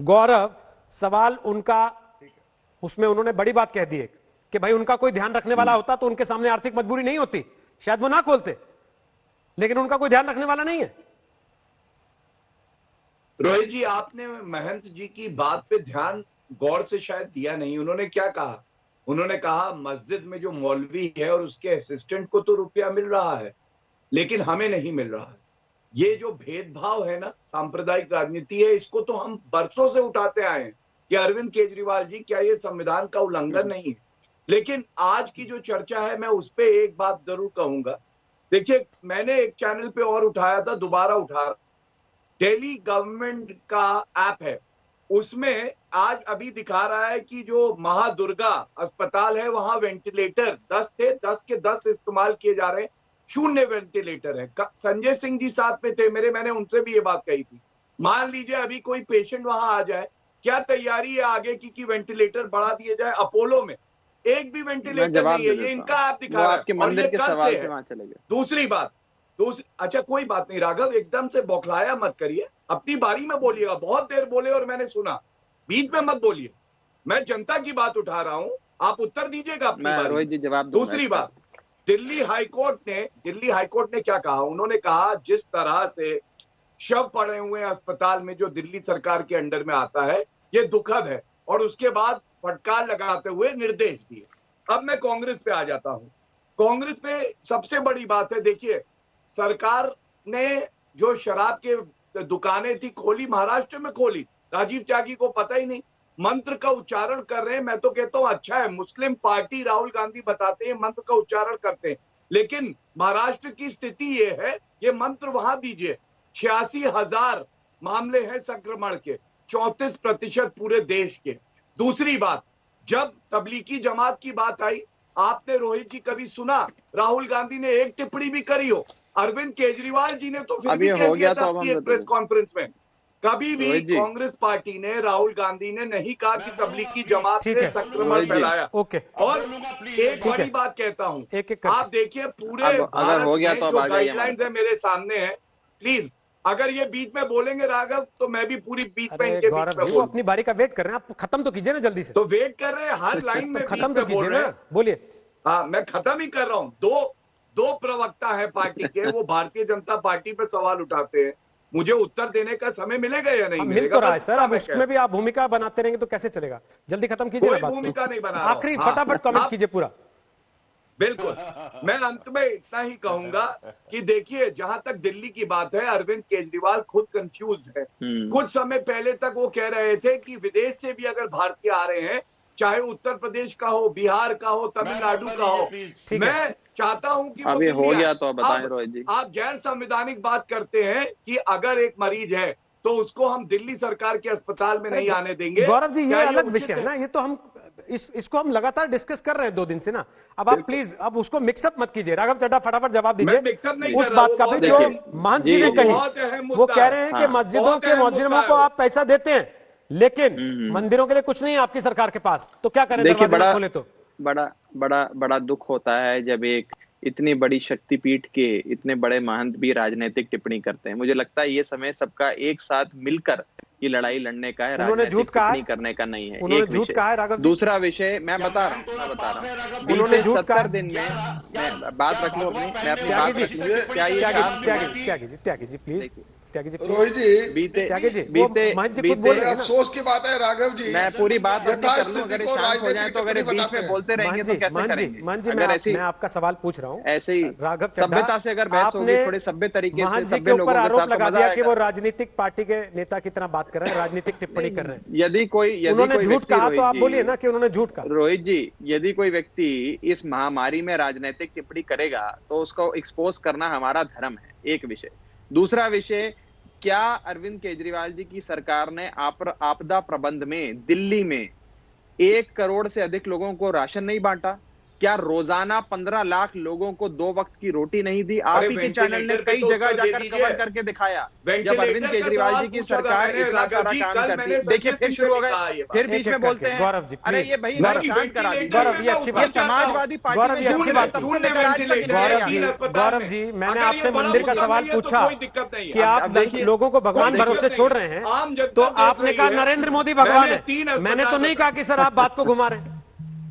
गौरव, सवाल उनका, उसमें उन्होंने बड़ी बात कह दी है कि भाई उनका कोई ध्यान रखने वाला होता तो उनके सामने आर्थिक मजबूरी नहीं होती, शायद वो ना खोलते, लेकिन उनका कोई ध्यान रखने वाला नहीं है। रोहित जी, आपने महंत जी की बात पे ध्यान गौर से शायद दिया नहीं। उन्होंने क्या कहा? उन्होंने कहा मस्जिद में जो मौलवी है और उसके असिस्टेंट को तो रुपया मिल रहा है, लेकिन हमें नहीं मिल रहा है। ये जो भेदभाव है ना, सांप्रदायिक राजनीति है, इसको तो हम बरसों से उठाते आए हैं कि अरविंद केजरीवाल जी, क्या ये संविधान का उल्लंघन नहीं है? लेकिन आज की जो चर्चा है, मैं उस पर एक बात जरूर कहूंगा। देखिए, मैंने एक चैनल पे और उठाया था, दोबारा उठा रहा। दिल्ली गवर्नमेंट का ऐप है, उसमें आज अभी दिखा रहा है कि जो महादुर्गा अस्पताल है, वहां वेंटिलेटर 10 थे, 10 के 10 इस्तेमाल किए जा रहे हैं, 0 वेंटिलेटर है। संजय सिंह जी साथ में थे मेरे, मैंने उनसे भी ये बात कही थी। मान लीजिए अभी कोई पेशेंट वहां आ जाए, क्या तैयारी है आगे की कि वेंटिलेटर बढ़ा दिए जाए? अपोलो में एक भी वेंटिलेटर नहीं है, ये इनका ऐप दिखा रहा है और ये कल से है। दूसरी बात, अच्छा कोई बात नहीं राघव, एकदम से बौखलाया मत करिए, अपनी बारी में बोलिएगा। बहुत देर बोले और मैंने सुना, बीच में मत बोलिए। मैं जनता की बात उठा रहा हूं, आप उत्तर दीजिएगा अपनी बारी में। जवाब दूसरी बात, दिल्ली हाईकोर्ट ने क्या कहा? उन्होंने कहा जिस तरह से शव पड़े हुए अस्पताल में जो दिल्ली सरकार के अंडर में आता है, ये दुखद है, और उसके बाद फटकार लगाते हुए निर्देश दिए। अब मैं कांग्रेस पे आ जाता हूं। कांग्रेस पे सबसे बड़ी बात है, देखिए सरकार ने जो शराब के दुकानें थी खोली, महाराष्ट्र में खोली, राजीव त्यागी को पता ही नहीं, मंत्र का उच्चारण कर रहे हैं। मैं तो कहता हूं अच्छा है, मुस्लिम पार्टी राहुल गांधी बताते हैं मंत्र का उच्चारण करते हैं, लेकिन महाराष्ट्र की स्थिति ये है, ये मंत्र वहां दीजिए। 86,000 मामले हैं संक्रमण के, 34% पूरे देश के। दूसरी बात, जब तबलीगी जमात की बात आई, आपने रोहित जी कभी सुना राहुल गांधी ने एक टिप्पणी भी करी हो? अरविंद केजरीवाल जी ने तो फिर भी कह दिया था अपनी प्रेस कॉन्फ्रेंस में। कभी भी कांग्रेस पार्टी ने, राहुल गांधी ने नहीं कहा कि तबलीगी जमात ने संक्रमण फैलाया। और एक बड़ी बात कहता हूं, आप देखिए पूरे भारत में जो गाइडलाइंस है मेरे सामने है, प्लीज अगर ये बीच में बोलेंगे राघव, तो मैं भी पूरी बीच में इनके बीच में वो अपनी बारी का वेट कर रहे हैं, आप खत्म तो कीजिए ना जल्दी से। तो वेट कर रहे हैं, हर लाइन में खत्म तो कीजिए ना, बोलिए। हाँ, मैं खत्म ही कर रहा हूं। दो प्रवक्ता है पार्टी के, वो भारतीय जनता पार्टी पे सवाल उठाते हैं, मुझे उत्तर देने का समय मिलेगा या नहीं मिलेगा? मिल तो रहा है सर, अब उसमें भी आप भूमिका बनाते रहेंगे तो कैसे चलेगा? जल्दी खत्म कीजिए ना बात। भूमिका नहीं बना, आखिरी फटाफट कमेंट कीजिए पूरा। बिल्कुल, मैं अंत में इतना ही कहूंगा कि देखिए, जहां तक दिल्ली की बात है, अरविंद केजरीवाल खुद कंफ्यूज है। कुछ समय पहले तक वो कह रहे थे कि विदेश से भी अगर भारतीय आ रहे हैं, चाहे उत्तर प्रदेश का हो, बिहार का हो, तमिलनाडु का हो, मैं चाहता हूं कि अभी हो गया तो बताएं रोहित जी। आप गैर संवैधानिक बात करते हैं कि अगर एक मरीज है तो उसको हम दिल्ली सरकार के अस्पताल में नहीं आने देंगे। गौरव जी, ये अलग विषय है ना, ये तो हम इसको हम लगातार डिस्कस कर रहे हैं 2 दिन से ना। अब आप प्लीज अब उसको मिक्सअप मत कीजिए। राघव चड्ढा फटाफट जवाब दीजिए उस बात का भी जो महंत जी ने कही। वो कह रहे हैं कि मस्जिदों के मुअज्जिनों को आप पैसा देते हैं, लेकिन मंदिरों के लिए कुछ नहीं है आपकी सरकार के पास, तो क्या करें? दरवाजे ना खोले तो बड़ा दुख होता है जब एक इतनी बड़ी शक्तिपीठ के इतने बड़े महंत भी राजनीतिक टिप्पणी करते हैं। मुझे लगता है ये समय सबका एक साथ मिलकर ये लड़ाई लड़ने का है, राजनीतिक टिप्पणी करने का नहीं है। उन्होंने झूठ कहा है राघव। दूसरा विषय मैं बता रहा हूँ, उन्होंने झूठ कहा। 70 दिन में मैं बात रख लो अपनी, मैं अपनी बात रख लूं। क्या ये त्यागी जी प्लीज, रोहित जी, बड़े अफसोस की बात है राघव जी, मैं पूरी बात यथास्थिति को राजनीतिक तो अगर बीच में बोलते रहेंगे तो कैसे करेंगे? मैं आपका सवाल पूछ रहा हूँ, ऐसे ही राघव सभ्यता से अगर बहस होगी थोड़े सभ्य तरीके से, सभ्य लोगों के साथ आरोप लगा दिया कि वो राजनीतिक पार्टी के नेता की तरह बात कर रहे हैं, राजनीतिक टिप्पणी कर रहे हैं। यदि उन्होंने झूठ कहा तो आप बोलिए ना कि उन्होंने झूठ कहा। रोहित जी, यदि कोई व्यक्ति इस महामारी में राजनीतिक टिप्पणी करेगा तो उसको एक्सपोज करना हमारा धर्म है, एक विषय। दूसरा विषय, क्या अरविंद केजरीवाल जी की सरकार ने आपदा प्रबंध में दिल्ली में 1 करोड़ से अधिक लोगों को राशन नहीं बांटा? क्या रोजाना 15 लाख लोगों को 2 वक्त की रोटी नहीं दी? आप ही के चैनल ने कई जगह जाकर कवर करके दिखाया जब अरविंद केजरीवाल जी की सरकार इतना सारा काम करती है। देखिए फिर शुरू हो गए, फिर बीच में बोलते हैं गौरव जी, अरे ये भाई शांत करा दीजिए। गौरव, ये अच्छी बात, समाजवादी पार्टी गौरव जी अच्छी बात, गौरव जी मैंने आपसे मंदिर का सवाल पूछा कि आप लोगों को भगवान भरोसे छोड़ रहे हैं, तो आपने कहा नरेंद्र मोदी भगवान है। मैंने तो नहीं कहा कि सर आप बात को घुमा रहे हैं,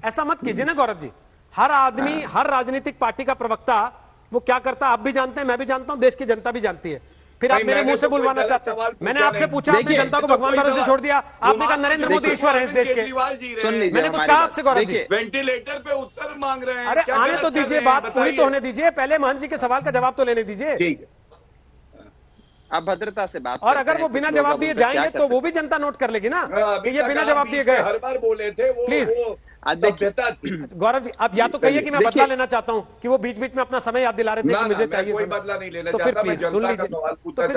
ऐसा मत कीजिए ना गौरव जी। हर आदमी, हर राजनीतिक पार्टी का प्रवक्ता वो क्या करता है आप भी जानते हैं, मैं भी जानता हूं, देश की जनता भी जानती है। फिर आप मेरे मुंह से बुलवाना चाहते हैं। मैंने आपसे पूछा, आपने जनता को भगवान भरोसे छोड़ दिया, आपने कहा नरेंद्र मोदी ईश्वर है इस देश के। मैंने कुछ कहा आपसे गौरव जी? वेंटिलेटर पे उत्तर मांग रहे हैं। अरे आने तो दीजिए, बात पूरी तो होने दीजिए, पहले महंत जी के सवाल का जवाब तो लेने दीजिए। आप भद्रता से बात, और अगर वो बिना जवाब दिए जाएंगे तो वो भी जनता नोट कर लेगी ना कि ये बिना जवाब दिए गए। हर बार बोले थे वो, प्लीज गौरव जी आप या तो कहिए कि मैं बदला लेना चाहता हूं कि वो बीच बीच में अपना समय याद दिला रहे थे कि मुझे चाहिए, कोई बदला नहीं लेना तो फिर चाहता, प्लीज सुन लीजिए, तो फिर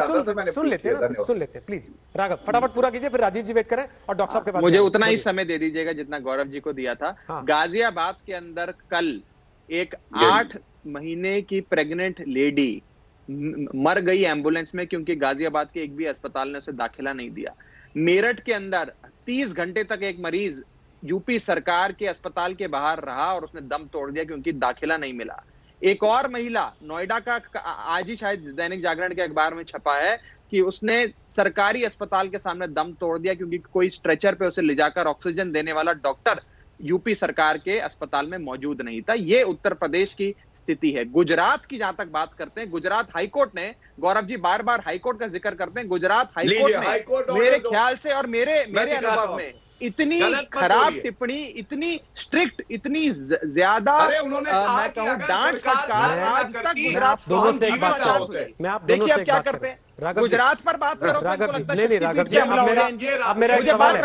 सुन लेते हैं, सुन लेते हैं प्लीज। राघव फटाफट पूरा कीजिए, फिर राजीव जी वेट करें और डॉक्टर साहब के पास मुझे उतना ही समय दे दीजिएगा जितना गौरव जी को दिया था। गाजियाबाद के अंदर कल एक 8 महीने की प्रेग्नेंट लेडी मर गई एम्बुलेंस में, क्योंकि गाजियाबाद के एक भी अस्पताल ने उसे दाखिला नहीं दिया। मेरठ के अंदर 30 घंटे तक एक मरीज यूपी सरकार के अस्पताल के बाहर रहा और उसने दम तोड़ दिया क्योंकि दाखिला नहीं मिला। एक और महिला नोएडा का, आज ही शायद दैनिक जागरण के अखबार में छपा है कि उसने सरकारी अस्पताल के सामने दम तोड़ दिया क्योंकि कोई स्ट्रेचर पे उसे ले जाकर ऑक्सीजन देने वाला डॉक्टर यूपी सरकार के अस्पताल में मौजूद नहीं था। ये उत्तर प्रदेश की स्थिति है। गुजरात की जहां तक बात करते हैं, गुजरात हाईकोर्ट ने, गौरव जी बार बार हाईकोर्ट का जिक्र करते हैं, गुजरात हाईकोर्ट ने मेरे ख्याल से और मेरे अनुभव में इतनी खराब टिप्पणी, इतनी स्ट्रिक्ट, इतनी ज्यादा मैं कहूं डांट फटकार आज तक गुजरात दोनों से एक बात करो, मैं आप दोनों से क्या करते हैं, गुजरात पर बात करो। राघव जी, राघव जी अब मेरा एक सवाल है,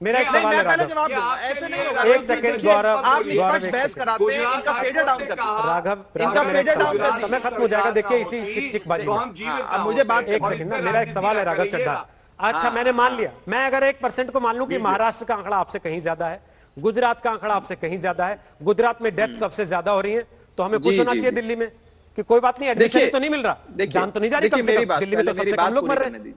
मेरा एक सवाल है राघव, एक सेकंड गौरव, बहस कराते हैं, इनका फेडर डाउन करते हैं। राघव समय खत्म हो जाएगा, देखिए इसी चिक चिक बाजी में मुझे बात, एक सेकंड ना, मेरा एक सवाल है राघव चड्ढा। अच्छा मैंने मान लिया, मैं अगर 1% को मान लूं कि महाराष्ट्र का आंकड़ा आपसे कहीं ज्यादा है, गुजरात का आंकड़ा आपसे कहीं ज्यादा है, गुजरात में डेथ सबसे ज्यादा हो रही है, तो हमें खुश होना चाहिए दिल्ली में कि कोई बात नहीं, एडमिशन तो नहीं मिल रहा, जान तो नहीं जा रही, कम से कम दिल्ली में तो सबसे कम लोग मर रहे हैं।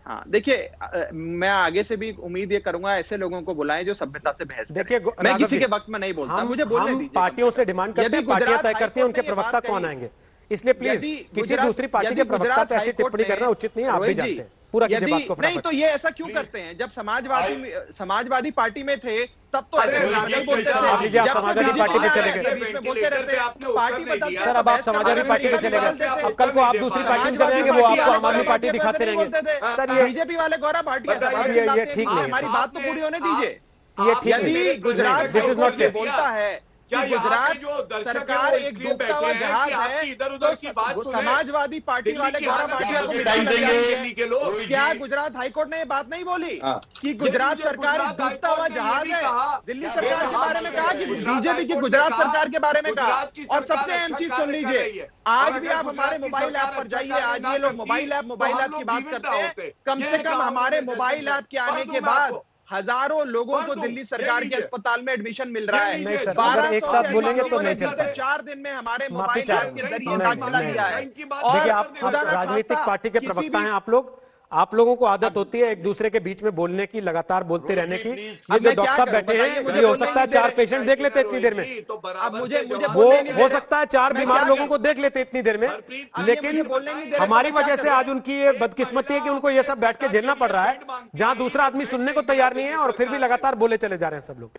हाँ देखिए, मैं आगे से भी उम्मीद ये करूंगा ऐसे लोगों को बुलाएं जो सभ्यता से बहस करें। देखिए मैं किसी के वक्त में नहीं बोलता, मुझे बोलने दीजिए। पार्टियों से डिमांड करते हैं, पार्टियां तय करती हैं उनके प्रवक्ता कौन आएंगे, इसलिए प्लीज किसी दूसरी पार्टी के प्रवक्ता पे ऐसी टिप्पणी करना उचित नहीं है, आप भी जानते हैं। पूरा कीजिए बात को फटाफट। नहीं तो ये ऐसा क्यों करते हैं, जब समाजवादी पार्टी में थे तब तो ऐसे बोलते थे, आप समाजवादी पार्टी पे चले गए, बोलते रहते पार्टी। सर अब आप समाजवादी पार्टी पे चले गए, अब कल को आप दूसरी पार्टी में चले जाएंगे, वो आपको आम आदमी पार्टी दिखाते रहेंगे। सर ये बीजेपी वाले गौरव भाटिया, ये ठीक नहीं, हमारी बात तो पूरी होने दीजिए। ये ठीक नहीं, गुजरात दिस इज नॉट बोलता है क्या गुजरात सरकार एक डूबता हुआ जहाज है, इधर उधर की बात समाजवादी पार्टी वाले गौरव भाटिया को दिल्ली के लोग, क्या गुजरात हाईकोर्ट ने ये बात नहीं बोली कि गुजरात सरकार एक डूबता हुआ जहाज है? दिल्ली सरकार के बारे में कहा कि बीजेपी की गुजरात सरकार के बारे में कहा। और सबसे अहम चीज सुन लीजिए, आज भी आप हमारे मोबाइल ऐप पर जाइए, आज ये लोग मोबाइल ऐप की बात करते हैं, कम से कम हमारे मोबाइल ऐप के आने के बाद हजारों लोगों को दिल्ली सरकार के अस्पताल में एडमिशन मिल रहा है। नहीं सर, अगर एक साथ बोलेंगे तो नहीं चलता। 4 दिन में हमारे मोबाइल ऐप के जरिए दाखिला दिया है। देखिए आप राजनीतिक पार्टी के प्रवक्ता हैं, आप लोगों को आदत होती है एक दूसरे के बीच में बोलने की, लगातार बोलते रहने की। ये जो डॉक्टर साहब बैठे हैं, ये हो सकता है 4 पेशेंट देख लेते इतनी देर में, वो हो सकता है 4 बीमार लोगों को देख लेते इतनी देर में, लेकिन हमारी वजह से आज उनकी ये बदकिस्मती है कि उनको ये सब बैठ के झेलना पड़ रहा है, जहां दूसरा आदमी सुनने को तैयार नहीं है और फिर भी लगातार बोले चले जा रहे हैं सब लोग।